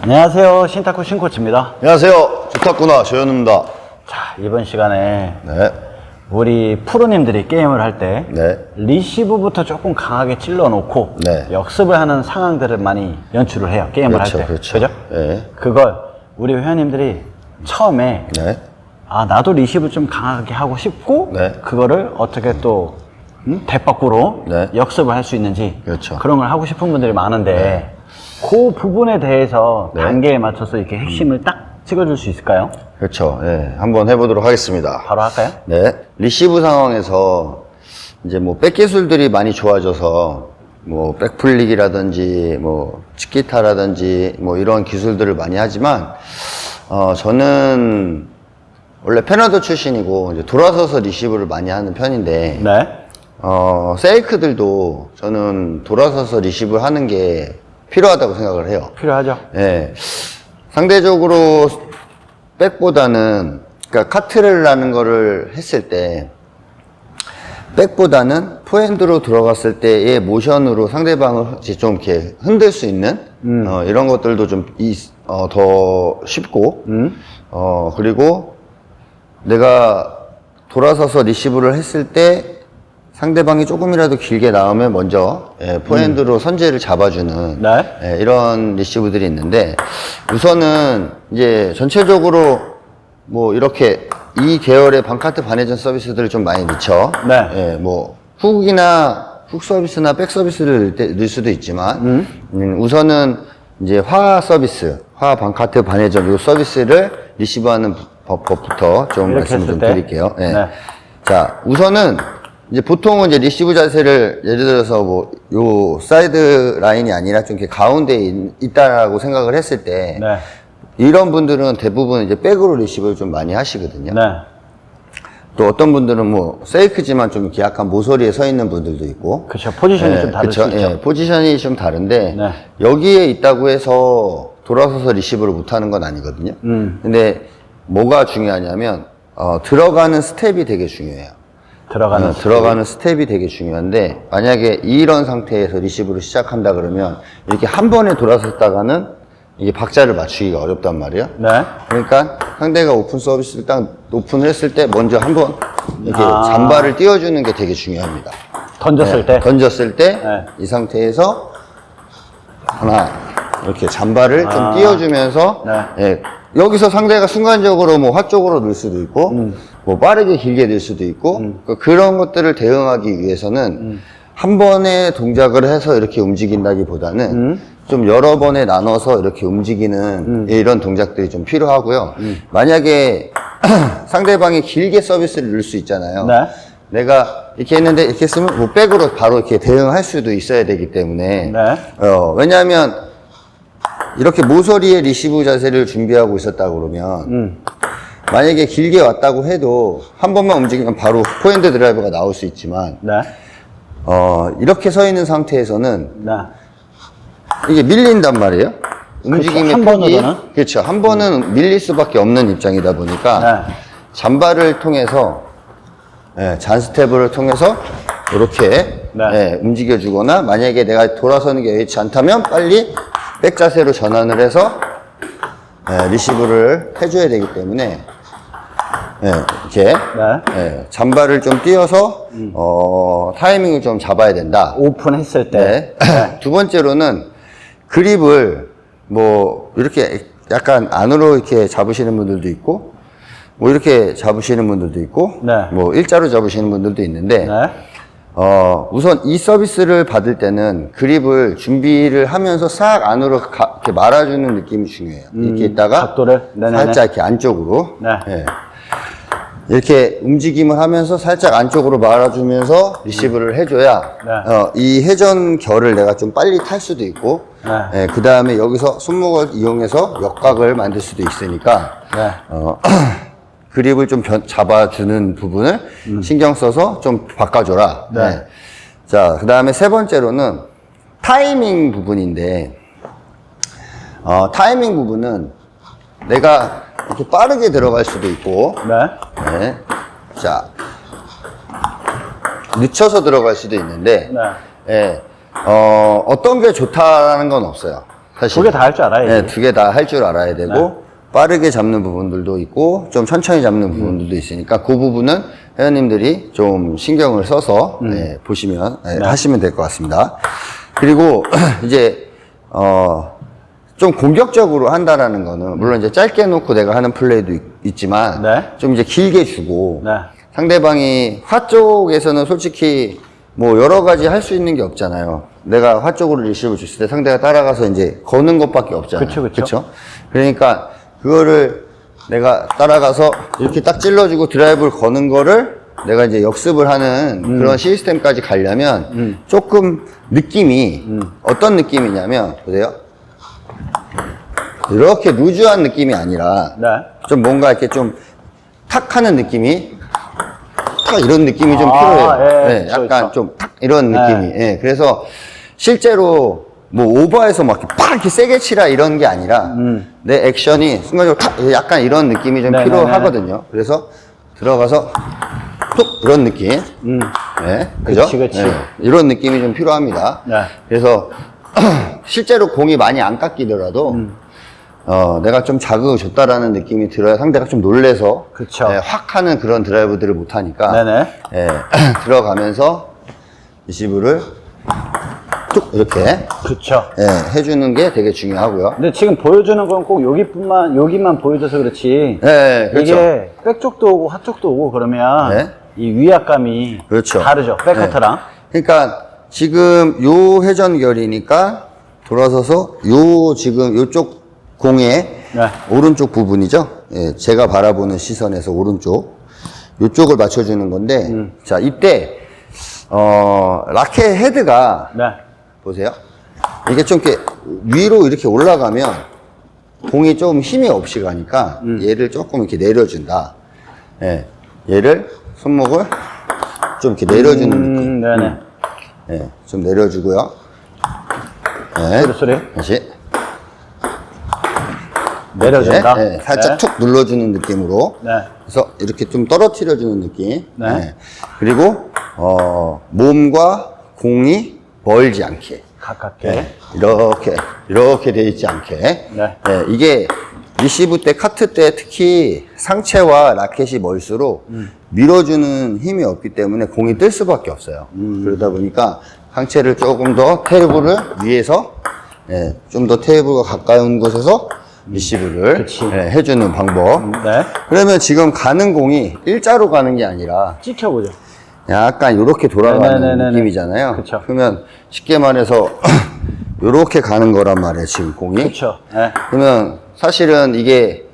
안녕하세요. 신타쿠 신코치입니다. 안녕하세요. 좋다구나 조현우입니다. 자, 이번 시간에 네. 우리 프로님들이 게임을 할 때 네. 리시브부터 조금 강하게 찔러 놓고 네. 역습을 하는 상황들을 많이 연출을 해요. 게임을 그렇죠, 할 때. 그렇죠. 그죠? 네. 그걸 우리 회원님들이 처음에 네. 아, 나도 리시브 좀 강하게 하고 싶고 네. 그거를 어떻게 또 대박구로 네. 역습을 할 수 있는지 그렇죠. 그런 걸 하고 싶은 분들이 많은데 그 부분에 대해서 네. 단계에 맞춰서 이렇게 핵심을 딱 찍어줄 수 있을까요? 그렇죠. 네. 한번 해보도록 하겠습니다. 바로 할까요? 네. 리시브 상황에서 이제 뭐 백기술들이 많이 좋아져서 뭐 백플릭이라든지 뭐 치키타라든지 뭐 이런 기술들을 많이 하지만 저는 원래 패너더 출신이고 이제 돌아서서 리시브를 많이 하는 편인데 네. 세이크들도 저는 돌아서서 리시브를 하는 게 필요하다고 생각을 해요. 필요하죠. 예. 상대적으로 백보다는, 그러니까 카트를 거를 했을 때, 백보다는 포핸드로 들어갔을 때의 모션으로 상대방을 좀 이렇게 흔들 수 있는, 이런 것들도 좀, 더 쉽고, 그리고 내가 돌아서서 리시브를 했을 때 상대방이 조금이라도 길게 나오면 먼저 포핸드로 선제를 잡아주는 네. 이런 리시브들이 있는데 우선은 이제 전체적으로 뭐 이렇게 이 계열의 반카트 반회전 서비스들을 좀 많이 넣죠. 네. 뭐 훅 서비스나 백 서비스를 넣을 수도 있지만 우선은 이제 화 서비스, 화 반카트 반회전 이 서비스를 리시브하는 법부터 좀 말씀을 좀 드릴게요. 예. 네. 자, 우선은 이제 보통은 이제 리시브 자세를 예를 들어서 뭐 요 사이드 라인이 아니라 좀 이렇게 가운데에 있다라고 생각을 했을 때 네. 이런 분들은 대부분 이제 백으로 리시브를 좀 많이 하시거든요. 네. 또 어떤 분들은 뭐 세이크지만 좀 이렇게 약간 모서리에 서 있는 분들도 있고. 그렇죠. 포지션이 좀 다를 그쵸? 수 있죠. 예, 포지션이 좀 다른데 네. 여기에 있다고 해서 돌아서서 리시브를 못 하는 건 아니거든요. 근데 뭐가 중요하냐면 들어가는 스텝이 되게 중요해요. 들어가는 스텝이 되게 중요한데 만약에 이런 상태에서 리시브를 시작한다 그러면 이렇게 한 번에 돌아섰다가는 이게 박자를 맞추기가 어렵단 말이에요. 네. 그러니까 상대가 오픈 서비스를 딱 오픈을 했을 때 먼저 한번 이렇게 잠바를 띄워주는 게 되게 중요합니다. 던졌을 때. 던졌을 때 이 네. 상태에서 하나 이렇게 잠바를 좀 띄워주면서 네. 여기서 상대가 순간적으로 뭐 화 쪽으로 넣을 수도 있고 뭐 빠르게 길게 넣을 수도 있고 그런 것들을 대응하기 위해서는 한 번에 동작을 해서 이렇게 움직인다기보다는 좀 여러 번에 나눠서 이렇게 움직이는 이런 동작들이 좀 필요하고요. 만약에 상대방이 길게 서비스를 넣을 수 있잖아요. 네. 내가 이렇게 했는데 이렇게 쓰면 뭐 백으로 바로 이렇게 대응할 수도 있어야 되기 때문에 네. 왜냐하면 이렇게 모서리에 리시브 자세를 준비하고 있었다 그러면 만약에 길게 왔다고 해도 한 번만 움직이면 바로 포핸드 드라이버가 나올 수 있지만 네. 이렇게 서 있는 상태에서는 네. 이게 밀린단 말이에요. 움직임의 한 폭이 번으로는? 그렇죠. 한 번은 밀릴 수밖에 없는 입장이다 보니까 네. 잠바를 통해서 잔스텝을 통해서 이렇게 네. 움직여주거나 만약에 내가 돌아서는 게 여의치 않다면 빨리 백 자세로 전환을 해서 리시브를 해줘야 되기 때문에 이렇게 잠바를 좀 띄워서 타이밍을 좀 잡아야 된다. 오픈했을 때. 네. 두 번째로는 그립을 뭐 이렇게 약간 안으로 이렇게 잡으시는 분들도 있고 뭐 이렇게 잡으시는 분들도 있고 네. 뭐 일자로 잡으시는 분들도 있는데 네. 우선 이 서비스를 받을 때는 그립을 준비를 하면서 싹 안으로 이렇게 말아주는 느낌이 중요해요. 이렇게 있다가 각도를? 네네네. 살짝 이렇게 안쪽으로 네. 이렇게 움직임을 하면서 살짝 안쪽으로 말아주면서 리시브를 해줘야 이 회전 결을 내가 좀 빨리 탈 수도 있고 그 다음에 여기서 손목을 이용해서 역각을 만들 수도 있으니까 그립을 좀 잡아주는 부분을 신경 써서 좀 바꿔줘라. 자, 그 다음에 세 번째로는 타이밍 부분인데 타이밍 부분은 내가 이렇게 빠르게 들어갈 수도 있고 자, 늦춰서 들어갈 수도 있는데 어떤 게 좋다라는 건 없어요. 사실. 두 개 다 할 줄 알아야지. 네, 두 개 다 할 줄 알아야 되고, 네. 빠르게 잡는 부분들도 있고, 좀 천천히 잡는 부분들도 있으니까, 그 부분은 회원님들이 좀 신경을 써서, 네, 보시면, 네, 네. 하시면 될 것 같습니다. 그리고, 이제, 좀 공격적으로 한다라는 거는, 물론 이제 짧게 놓고 내가 하는 플레이도 있지만, 네. 좀 이제 길게 주고, 네. 상대방이 화 쪽에서는 솔직히 뭐 여러 가지 할 수 있는 게 없잖아요. 내가 화 쪽으로 리시브를 줬을 때 상대가 따라가서 이제 거는 것밖에 없잖아요. 그쵸. 그쵸? 그러니까 그거를 내가 따라가서 이렇게 딱 찔러주고 드라이브를 거는 거를 내가 이제 역습을 하는 그런 시스템까지 가려면 조금 느낌이 어떤 느낌이냐면 보세요. 이렇게 루즈한 느낌이 아니라 네. 좀 뭔가 이렇게 좀 탁 하는 느낌이 탁 이런 느낌이 좀 아, 필요해요. 예, 네, 그쵸, 약간 그쵸. 좀 탁 이런 느낌이. 네. 예, 그래서 실제로 뭐 오버해서 막 이렇게 팍 이렇게 세게 치라 이런 게 아니라 내 액션이 순간적으로 탁 약간 이런 느낌이 좀 네, 필요하거든요. 그래서 들어가서 툭 이런 느낌. 네, 그죠? 그치. 네, 이런 느낌이 좀 필요합니다. 네. 그래서 실제로 공이 많이 안 깎이더라도 내가 좀 자극을 줬다라는 느낌이 들어야 상대가 좀 놀래서 그쵸. 확 하는 그런 드라이브들을 못 하니까 네네. 예, 들어가면서 리시브를 쭉 이렇게 그쵸. 예, 해주는 게 되게 중요하고요. 근데 지금 보여주는 건 꼭 여기만 보여줘서 그렇지. 네, 그렇죠. 이게 백 쪽도 오고 하 쪽도 오고 그러면 네. 이 위압감이 그렇죠. 다르죠. 백커터랑. 그러니까 지금 요 회전결이니까 돌아서서 요 지금 요쪽 공의 네. 오른쪽 부분이죠. 예, 제가 바라보는 시선에서 오른쪽 요쪽을 맞춰주는 건데 자 이때 라켓 헤드가 네. 보세요. 이게 좀 이렇게 위로 이렇게 올라가면 공이 좀 힘이 없이 가니까 얘를 조금 이렇게 내려준다. 예, 얘를 손목을 좀 이렇게 내려주는 느낌. 네네. 예, 좀 내려주고요. 예, 소리. 다시. 내려준다. 예, 살짝 네. 툭 눌러주는 느낌으로. 네. 그래서 이렇게 좀 떨어뜨려주는 느낌. 네. 예. 그리고 몸과 공이 멀지 않게. 가깝게. 예, 이렇게 돼 있지 않게. 네. 예, 이게 리시브 때, 카트 때 특히 상체와 라켓이 멀수록 밀어주는 힘이 없기 때문에 공이 뜰 수밖에 없어요. 그러다 보니까 상체를 조금 더 테이블을 위에서 예, 좀 더 테이블과 가까운 곳에서 리시브를 그치. 예, 해주는 방법. 네. 그러면 지금 가는 공이 일자로 가는 게 아니라 찍혀보죠. 약간 이렇게 돌아가는 네네네네. 느낌이잖아요. 그쵸. 그러면 쉽게 말해서 이렇게 가는 거란 말이에요, 지금 공이. 그쵸. 네. 그러면 사실은 이게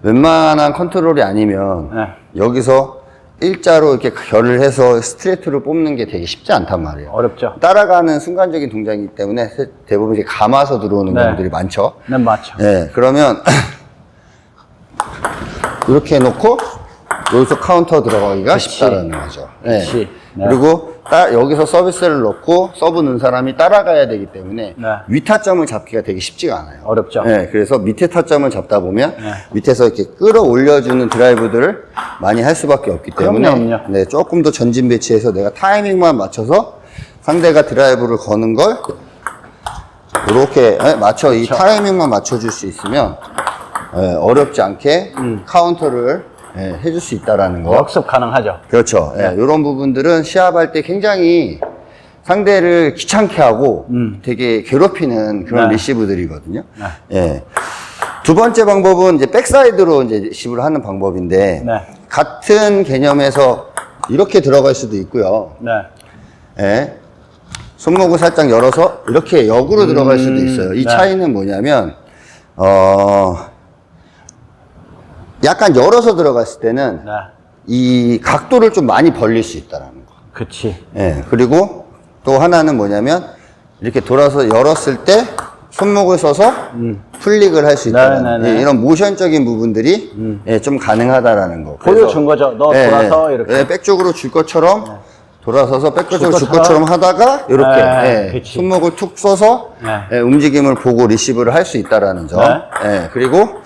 웬만한 컨트롤이 아니면 네. 여기서 일자로 이렇게 결을 해서 스트레이트를 뽑는 게 되게 쉽지 않단 말이에요. 어렵죠. 따라가는 순간적인 동작이기 때문에 대부분 이렇게 감아서 들어오는 네. 경우들이 많죠. 네, 맞죠. 네, 그러면 이렇게 해놓고 여기서 카운터 들어가기가 그치. 쉽다라는 거죠. 네. 그치. 네. 그리고 여기서 서비스를 넣고 서브 넣은 사람이 따라가야 되기 때문에 네. 위타점을 잡기가 되게 쉽지가 않아요. 어렵죠. 네, 그래서 밑에 타점을 잡다 보면 네. 밑에서 이렇게 끌어올려주는 드라이브들을 많이 할 수밖에 없기 때문에 그럼요. 네, 조금 더 전진 배치해서 내가 타이밍만 맞춰서 상대가 드라이브를 거는 걸 이렇게 맞춰 이 타이밍만 맞춰줄 수 있으면 어렵지 않게 카운터를 해줄 수 있다라는 거. 역습 가능하죠. 그렇죠. 네. 이런 부분들은 시합할 때 굉장히 상대를 귀찮게 하고 되게 괴롭히는 그런 네. 리시브들이거든요. 예. 두 번째 방법은 이제 백사이드로 이제 리시브를 하는 방법인데 네. 같은 개념에서 이렇게 들어갈 수도 있고요. 네. 예. 손목을 살짝 열어서 이렇게 역으로 들어갈 수도 있어요. 이 네. 차이는 뭐냐면 약간 열어서 들어갔을 때는 네. 이 각도를 좀 많이 벌릴 수 있다라는 거. 그치. 예. 그리고 또 하나는 뭐냐면 이렇게 돌아서 열었을 때 손목을 써서 플릭을 할 수 있다는 네네네. 예, 이런 모션적인 부분들이 예, 좀 가능하다라는 거. 보여준 거죠. 너 돌아서 이렇게. 예, 백쪽으로 줄 것처럼 돌아서서 백쪽으로 줄 것처럼. 것처럼 하다가 이렇게 네, 예, 그치. 손목을 툭 써서 네. 예, 움직임을 보고 리시브를 할 수 있다라는 점. 네. 예, 그리고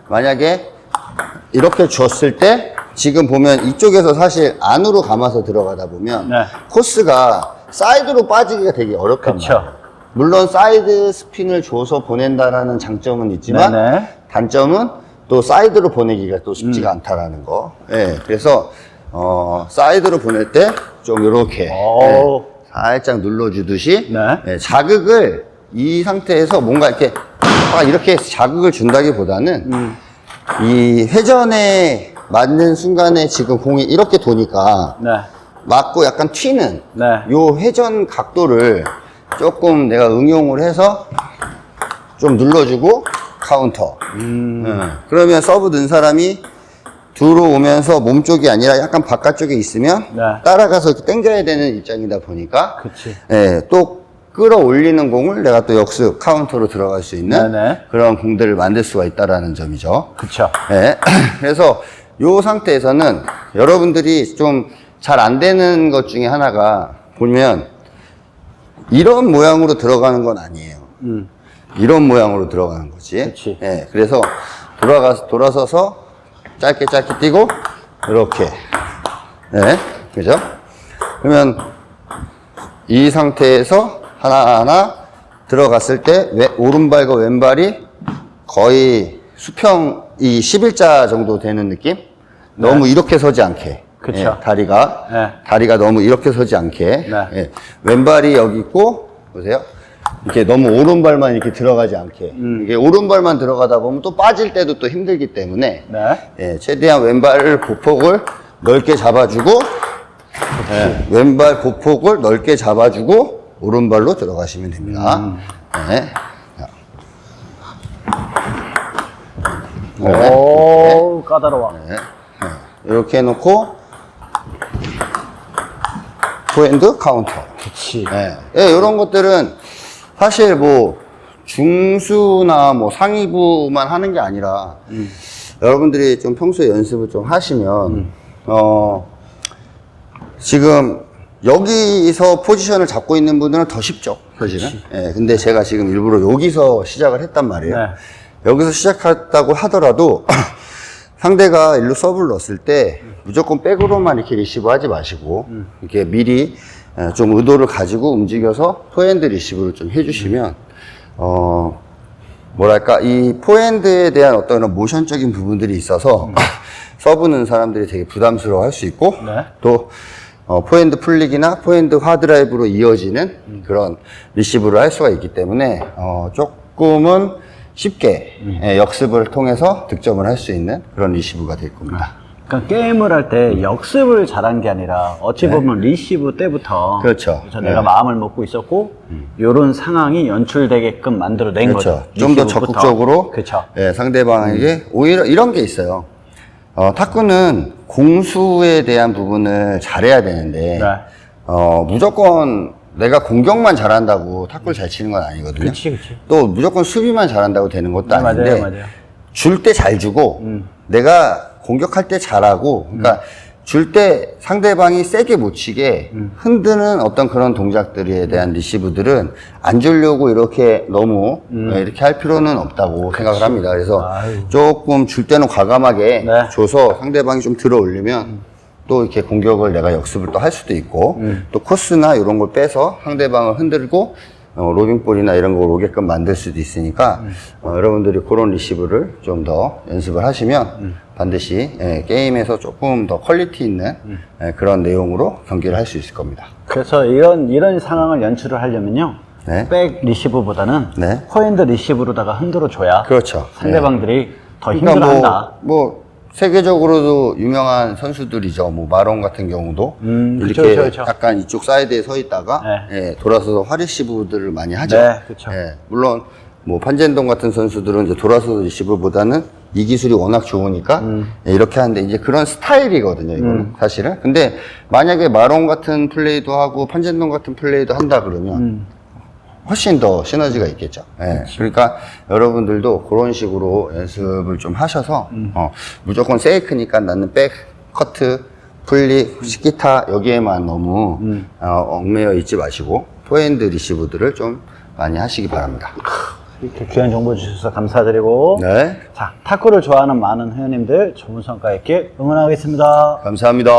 만약에 이렇게 줬을 때 지금 보면 이쪽에서 사실 안으로 감아서 들어가다 보면 네. 코스가 사이드로 빠지기가 되게 어렵단 그쵸. 말이에요. 물론 사이드 스핀을 줘서 보낸다라는 장점은 있지만 네네. 단점은 또 사이드로 보내기가 또 쉽지가 않다라는 거. 예, 그래서 사이드로 보낼 때 좀 이렇게 오. 살짝 눌러주듯이 네. 예, 자극을 이 상태에서 뭔가 이렇게 막 이렇게 자극을 준다기보다는 이 회전에 맞는 순간에 지금 공이 이렇게 도니까 네. 맞고 약간 튀는 네. 요 회전 각도를 조금 내가 응용을 해서 좀 눌러주고 카운터. 그러면 서브 넣은 사람이 들어오면서 몸쪽이 아니라 약간 바깥쪽에 있으면 네. 따라가서 이렇게 당겨야 되는 입장이다 보니까 그치. 예, 또 끌어올리는 공을 내가 또 역습 카운터로 들어갈 수 있는 네네. 그런 공들을 만들 수가 있다라는 점이죠. 그쵸. 예. 그래서 요 상태에서는 여러분들이 좀 잘 안 되는 것 중에 하나가 보면 이런 모양으로 들어가는 건 아니에요. 이런 모양으로 들어가는 거지. 그치. 예. 그래서 돌아서서 짧게 뛰고 이렇게. 예. 그죠? 그러면 이 상태에서 하나하나 들어갔을 때 오른발과 왼발이 거의 수평 이 11자 정도 되는 느낌? 너무 이렇게 서지 않게. 그쵸. 예, 다리가 네. 너무 이렇게 서지 않게. 네. 예, 왼발이 여기 있고 보세요. 이렇게 너무 오른발만 이렇게 들어가지 않게. 이게 오른발만 들어가다 보면 또 빠질 때도 또 힘들기 때문에 네. 예, 최대한 왼발 보폭을 넓게 잡아주고 예, 왼발 보폭을 넓게 잡아주고 오른발로 들어가시면 됩니다. 네. 오, 까다로워. 이렇게 해놓고 포핸드 카운터. 그치. 네. 예, 이런 것들은 사실 뭐 중수나 뭐 상위부만 하는 게 아니라 여러분들이 좀 평소에 연습을 좀 하시면 지금 여기서 포지션을 잡고 있는 분들은 더 쉽죠, 사실은. 예, 근데 제가 지금 일부러 여기서 시작을 했단 말이에요. 네. 여기서 시작했다고 하더라도 상대가 일로 서브를 넣었을 때 무조건 백으로만 이렇게 리시브 하지 마시고 이렇게 미리 좀 의도를 가지고 움직여서 포핸드 리시브를 좀 해주시면 뭐랄까 이 포핸드에 대한 어떤 모션적인 부분들이 있어서 서브 넣는 사람들이 되게 부담스러워 할 수 있고 네. 또 포핸드 플릭이나 포핸드 하드라이브로 이어지는 그런 리시브를 할 수가 있기 때문에 조금은 쉽게 역습을 통해서 득점을 할 수 있는 그런 리시브가 될 겁니다. 그러니까 게임을 할 때 역습을 잘한 게 아니라 어찌 보면 리시브 때부터 그렇죠. 그래서 내가 마음을 먹고 있었고 이런 상황이 연출되게끔 만들어낸 거죠. 그렇죠. 좀 더 리시브부터. 적극적으로 그렇죠. 상대방에게 오히려 이런 게 있어요. 탁구는 공수에 대한 부분을 잘해야 되는데 네. 무조건 내가 공격만 잘한다고 탁구를 잘 치는 건 아니거든요. 그치. 또 무조건 수비만 잘한다고 되는 것도 아닌데 맞아요. 줄 때 잘 주고 내가 공격할 때 잘하고 그러니까 줄 때 상대방이 세게 못 치게 흔드는 어떤 그런 동작들에 대한 리시브들은 안 주려고 이렇게 너무 이렇게 할 필요는 없다고 생각을 합니다. 그래서 아유. 조금 줄 때는 과감하게 네. 줘서 상대방이 좀 들어 올리면 또 이렇게 공격을 내가 역습을 또 할 수도 있고 또 코스나 이런 걸 빼서 상대방을 흔들고 로빙볼이나 이런 걸 오게끔 만들 수도 있으니까 여러분들이 그런 리시브를 좀 더 연습을 하시면 반드시 게임에서 조금 더 퀄리티 있는 그런 내용으로 경기를 할 수 있을 겁니다. 그래서 이런 상황을 연출을 하려면요. 네. 백 리시브보다는 네. 포핸드 리시브로다가 흔들어줘야 그렇죠. 상대방들이 더 힘들어한다. 뭐 세계적으로도 유명한 선수들이죠. 뭐 마론 같은 경우도 그쵸, 이렇게 그쵸. 약간 이쪽 사이드에 서 있다가 돌아서서 화리시브들을 많이 하죠. 네, 그쵸. 물론 뭐 판젠동 같은 선수들은 이제 돌아서서 리시브보다는 이 기술이 워낙 좋으니까 이렇게 하는데 이제 그런 스타일이거든요. 이거는 사실은. 근데 만약에 마론 같은 플레이도 하고 판젠동 같은 플레이도 한다 그러면 훨씬 더 시너지가 있겠죠. 그러니까 여러분들도 그런 식으로 연습을 좀 하셔서 무조건 세이크니까 나는 백, 커트, 플릭, 시키타 여기에만 너무 얽매여 있지 마시고 포핸드 리시브들을 좀 많이 하시기 바랍니다. 이렇게 귀한 정보 주셔서 감사드리고 네, 자, 탁구를 좋아하는 많은 회원님들 좋은 성과 있게 응원하겠습니다. 감사합니다.